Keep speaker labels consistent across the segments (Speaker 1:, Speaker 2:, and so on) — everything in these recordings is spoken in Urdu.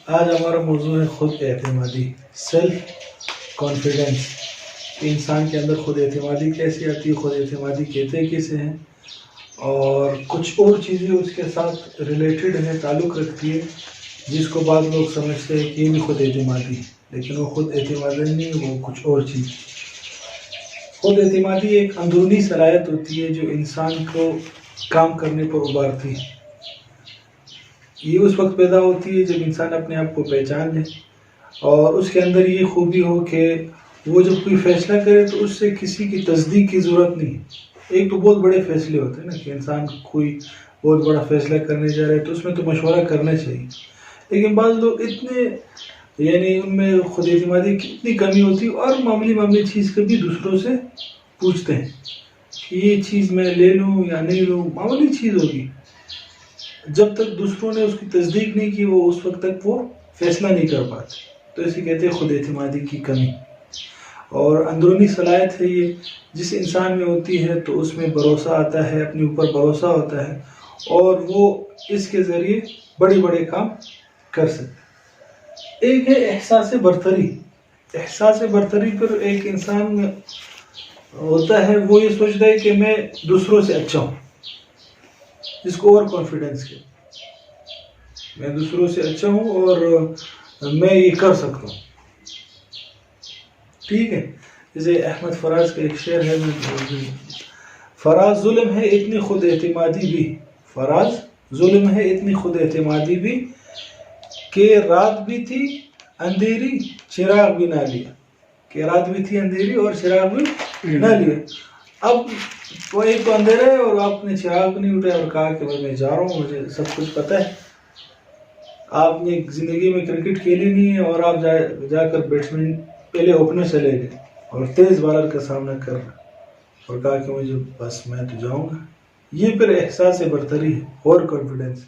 Speaker 1: آج ہمارا موضوع ہے خود اعتمادی، سیلف کانفیڈنس. انسان کے اندر خود اعتمادی کیسے آتی ہے، خود اعتمادی کہتے کسے ہیں، اور کچھ اور چیزیں اس کے ساتھ ریلیٹڈ ہیں، تعلق رکھتی ہے، جس کو بعض لوگ سمجھتے ہیں کہ یہ بھی خود اعتمادی ہے، لیکن وہ خود اعتمادی نہیں ہے، وہ کچھ اور چیز. خود اعتمادی ایک اندرونی صلاحیت ہوتی ہے جو انسان کو کام کرنے پر ابھارتی ہے. یہ اس وقت پیدا ہوتی ہے جب انسان اپنے آپ کو پہچان لے اور اس کے اندر یہ خوبی ہو کہ وہ جب کوئی فیصلہ کرے تو اس سے کسی کی تصدیق کی ضرورت نہیں. ایک تو بہت بڑے فیصلے ہوتے ہیں نا کہ انسان کوئی بہت بڑا فیصلہ کرنے جا رہا ہے تو اس میں تو مشورہ کرنا چاہیے، لیکن بعض لوگ اتنے ان میں خود اعتمادی کی اتنی کمی ہوتی ہے اور معمولی چیز کبھی دوسروں سے پوچھتے ہیں کہ یہ چیز میں لے لوں یا نہیں لوں. معمولی چیز ہوگی، جب تک دوسروں نے اس کی تصدیق نہیں کی وہ اس وقت تک وہ فیصلہ نہیں کر پاتے. تو اسے کہتے ہیں خود اعتمادی کی کمی. اور اندرونی صلاحیت ہے یہ، جس انسان میں ہوتی ہے تو اس میں بھروسہ آتا ہے، اپنے اوپر بھروسہ ہوتا ہے اور وہ اس کے ذریعے بڑے کام کر سکتے. ایک ہے احساس برتری. احساس برتری پر ایک انسان میں ہوتا ہے، وہ یہ سوچتا ہے کہ میں دوسروں سے اچھا ہوں، جس کو اوور کانفیڈنس کے میں دوسروں سے اچھا ہوں اور میں یہ کر سکتا ہوں. ٹھیک ہے، جیسے احمد فراز کا ایک شعر ہے، فراز ظلم ہے اتنی خود اعتمادی بھی، فراز ظلم ہے اتنی خود اعتمادی بھی کہ رات بھی تھی اندھیری چراغ بھی نہ لیا، کہ رات بھی تھی اندھیری اور چراغ بھی نہ لیا. اب وہ ایک تو اندھیرا ہے اور آپ نے چراغ نہیں اٹھایا اور کہا کہ میں جا رہا ہوں، مجھے سب کچھ پتہ ہے. آپ نے زندگی میں کرکٹ کھیلی نہیں ہے اور آپ جا کر بیٹسمین پہلے اوپنر چلے گئے اور تیز بالر کا سامنا کر رہا اور کہا کہ مجھے بس میں تو جاؤں گا. یہ پھر احساس برتری ہے، اوور کانفیڈنس،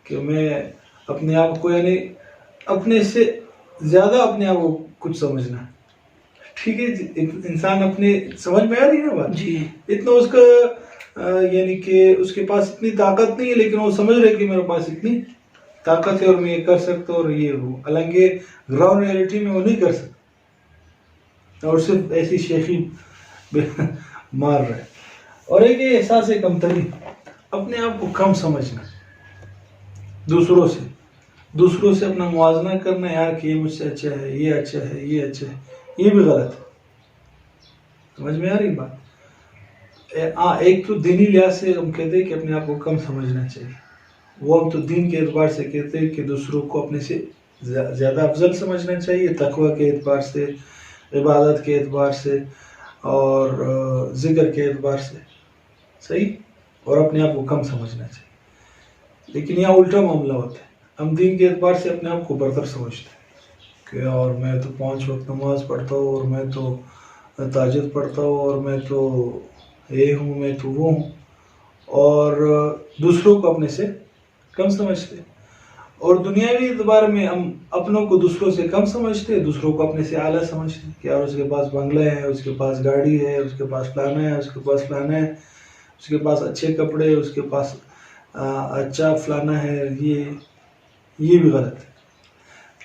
Speaker 1: کہ میں اپنے آپ کو اپنے سے زیادہ اپنے آپ کو کچھ سمجھنا. ٹھیک ہے، انسان اپنے سمجھ میں آ رہی ہے نا بات جی. اتنا اس کا کہ اس کے پاس اتنی طاقت نہیں ہے، لیکن وہ سمجھ رہے کہ میرے پاس اتنی طاقت ہے اور میں یہ کر سکتا ہوں، اور یہ ہوں، حالانکہ گراؤنڈ ریئلٹی میں وہ نہیں کر سکتا اور صرف ایسی شیخی مار رہا ہے. اور ایک یہ احساس کمتری، اپنے آپ کو کم سمجھنا، دوسروں سے اپنا موازنہ کرنا، یار کہ یہ مجھ سے اچھا ہے، یہ اچھا ہے، یہ اچھا ہے. یہ بھی غلط ہے. سمجھ میں آ رہی بات؟ ایک تو دینی لحاظ سے ہم کہتے ہیں کہ اپنے آپ کو کم سمجھنا چاہیے، وہ ہم تو دین کے اعتبار سے کہتے ہیں کہ دوسروں کو اپنے سے زیادہ افضل سمجھنا چاہیے، تقوی کے اعتبار سے، عبادت کے اعتبار سے اور ذکر کے اعتبار سے، صحیح، اور اپنے آپ کو کم سمجھنا چاہیے. لیکن یہاں الٹا معاملہ ہوتا ہے، ہم دین کے اعتبار سے اپنے آپ کو برتر سمجھتے ہیں کہ اور میں تو 5 وقت نماز پڑھتا ہوں، اور میں تو تہجد پڑھتا ہوں، اور میں تو یہ ہوں، میں تو وہ ہوں، اور دوسروں کو اپنے سے کم سمجھتے. اور دنیاوی اعتبار میں ہم اپنوں کو دوسروں سے کم سمجھتے، دوسروں کو اپنے سے اعلیٰ سمجھتے کہ یار اس کے پاس بنگلہ ہے، اس کے پاس گاڑی ہے، اس کے پاس فلانا ہے، اس کے پاس فلانا ہے، اس کے پاس اچھے کپڑے، اس کے پاس اچھا فلانا ہے. یہ بھی غلط ہے.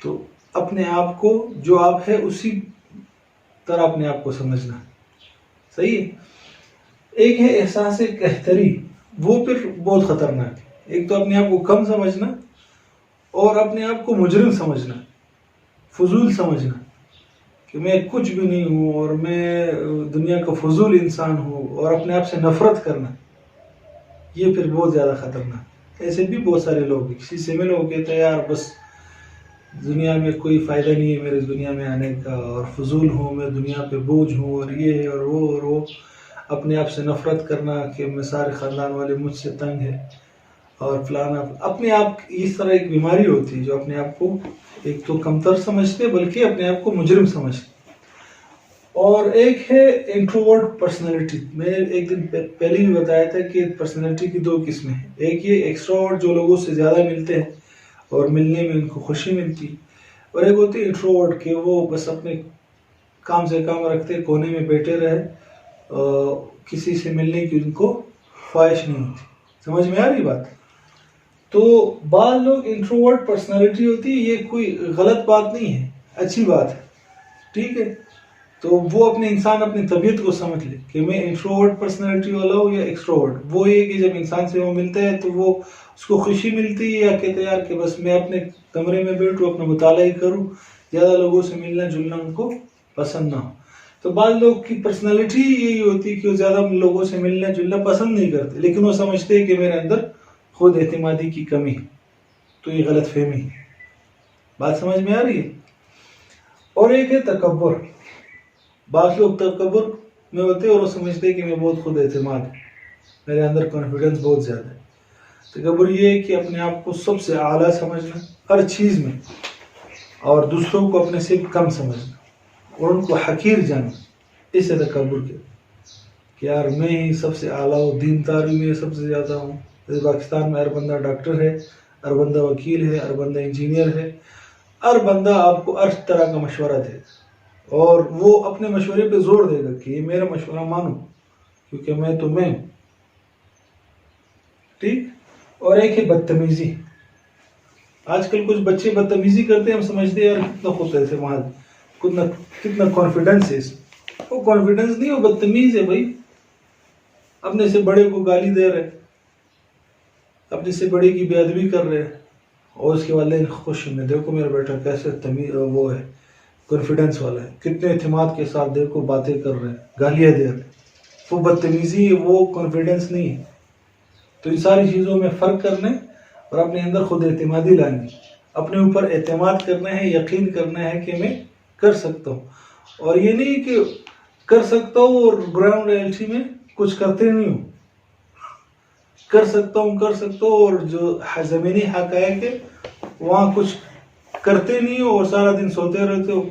Speaker 1: تو اپنے آپ کو جو آپ ہے اسی طرح اپنے آپ کو سمجھنا صحیح ہے. ایک ہے احساس قہتری، وہ پھر بہت خطرناک ہے. ایک تو اپنے آپ کو کم سمجھنا اور اپنے آپ کو مجرم سمجھنا، فضول سمجھنا کہ میں کچھ بھی نہیں ہوں اور میں دنیا کا فضول انسان ہوں، اور اپنے آپ سے نفرت کرنا، یہ پھر بہت زیادہ خطرناک. ایسے بھی بہت سارے لوگ ہیں، کسی سے ملو کہتے ہیں یار بس دنیا میں کوئی فائدہ نہیں ہے میرے دنیا میں آنے کا، اور فضول ہوں، میں دنیا پہ بوجھ ہوں، اور یہ اور وہ اپنے آپ سے نفرت کرنا کہ میں سارے خاندان والے مجھ سے تنگ ہے اور فلانا. اپنے آپ اس طرح ایک بیماری ہوتی ہے جو اپنے آپ کو ایک تو کمتر سمجھتے بلکہ اپنے آپ کو مجرم سمجھتے. اور ایک ہے انٹروورٹ پرسنالٹی. میں ایک دن پہلے ہی بتایا تھا کہ پرسنالٹی کی 2 قسمیں ہیں. ایک یہ ایکسٹروورٹ جو لوگوں سے زیادہ ملتے ہیں اور ملنے میں ان کو خوشی ملتی، اور ایک ہوتی ہے انٹروورٹ کہ وہ بس اپنے کام سے کام رکھتے، کونے میں بیٹھے رہے، کسی سے ملنے کی ان کو خواہش نہیں ہوتی. سمجھ میں آ رہی بات؟ تو بعض لوگ انٹروورٹ پرسنالٹی ہوتی ہے، یہ کوئی غلط بات نہیں ہے، اچھی بات ہے، ٹھیک ہے. تو وہ اپنے انسان اپنی طبیعت کو سمجھ لے کہ میں انٹروورٹ پرسنالٹی والا ہوں یا ایکسٹروورٹ. وہ یہ کہ جب انسان سے وہ ملتا ہے تو وہ اس کو خوشی ملتی ہے، یا کہتے ہیں یار کہ بس میں اپنے کمرے میں بیٹھوں، اپنا مطالعہ ہی کروں، زیادہ لوگوں سے ملنا جلنا ان کو پسند نہ ہو. تو بعض لوگ کی پرسنالٹی یہی ہوتی ہے کہ وہ زیادہ لوگوں سے ملنا جلنا پسند نہیں کرتے، لیکن وہ سمجھتے ہیں کہ میرے اندر خود اعتمادی کی کمی ہے. تو یہ غلط فہمی ہے. بات سمجھ میں آ رہی ہے؟ اور ایک ہے تکبر. بعض لوگ تکبر میں ہوتے ہیں اور وہ سمجھتے ہیں کہ میں بہت خود اعتماد ہوں، میرے اندر کانفیڈنس بہت زیادہ ہے. تکبر یہ ہے کہ اپنے آپ کو سب سے اعلیٰ سمجھنا ہر چیز میں، اور دوسروں کو اپنے سے کم سمجھنا اور ان کو حقیر جاننا. اسے تکبر کے کہ یار میں ہی سب سے اعلیٰ ہوں، دینداری میں سب سے زیادہ ہوں. جیسے پاکستان میں ہر بندہ ڈاکٹر ہے، ہر بندہ وکیل ہے، ہر بندہ انجینئر ہے، ہر بندہ آپ کو ہر طرح کا مشورہ دے گا اور وہ اپنے مشورے پہ زور دے گا کہ یہ میرا مشورہ مانو کیونکہ میں تو میں ہوں. ٹھیک. اور ایک ہے بدتمیزی. آج کل کچھ بچے بدتمیزی کرتے ہیں، ہم سمجھتے ہیں یار کتنا خود اعتماد، کتنا کانفیڈنس ہے اس میں. وہ کانفیڈنس نہیں، وہ بدتمیز ہے بھائی. اپنے سے بڑے کو گالی دے رہے، اپنے سے بڑے کی بے ادبی کر رہے، اور اس کے والدین خوش میں دیکھو میرا بیٹا کیسے وہ ہے، کانفیڈنس والا ہے، کتنے اعتماد کے ساتھ دیکھو باتیں کر رہے ہیں، گالیاں دے رہے. وہ بدتمیزی ہے، وہ کانفیڈنس نہیں ہے. تو ان ساری چیزوں میں فرق کرنا ہے اور اپنے اندر خود اعتمادی لانی، اپنے اوپر اعتماد کرنا ہے، یقین کرنا ہے کہ میں کر سکتا ہوں. اور یہ نہیں کہ کر سکتا ہوں اور گراؤنڈ ریئلٹی میں کچھ کرتے نہیں ہوں. کر سکتا ہوں اور جو زمینی حقائق ہے وہاں کچھ کرتے نہیں ہو اور سارا دن سوتے رہتے ہو.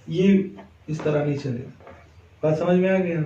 Speaker 1: یہ اس طرح نہیں چلے. بات سمجھ میں آ گیا؟